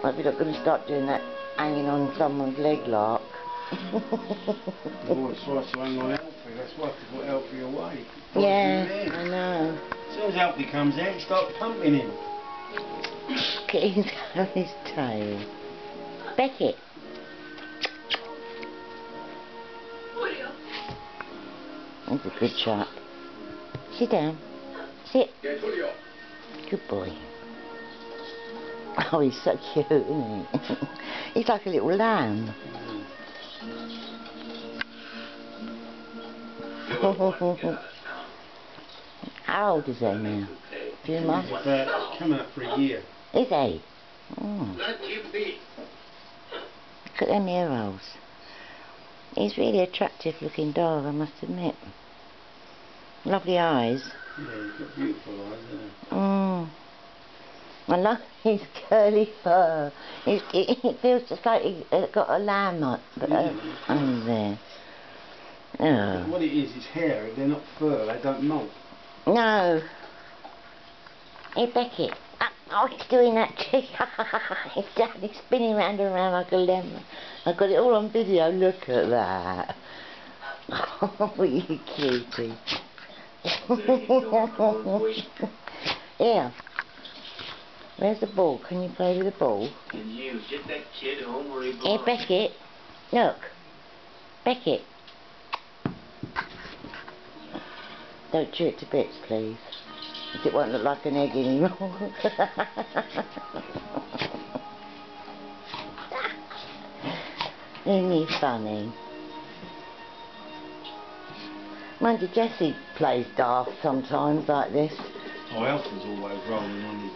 Hope you're not going to start doing that hanging on someone's leg lark. Always tries to hang on Alfie, that's why I put Alfie away. Yeah, I know. As soon as Alfie comes out, you start pumping him. Getting down his tail. Beckett. He's a good chap. Sit down. Sit. Good boy. Oh, he's so cute, isn't he? He's like a little lamb. How old is he now? A few months? He's coming up for a year. Is he? Oh. Look at them ear rolls. He's really attractive looking dog, I must admit. Lovely eyes. Yeah, he's got beautiful eyes, hasn't he? I love his curly fur. It feels just like he's got a lamb under there. Oh. What it is hair, they're not fur, they don't molt. No. Hey Beckett. Oh, he's doing that trick. He's spinning round and round like a lemon. I've got it all on video, look at that. Oh, you cutie. Here. Where's the ball? Can you play with the ball? Can you get that kid home where he Hey belongs? Beckett. Look. Beckett. Don't chew it to bits, please. It won't look like an egg anymore. Isn't he funny? Mind you, Jessie plays daft sometimes like this. Oh, Alfie's always rolling on his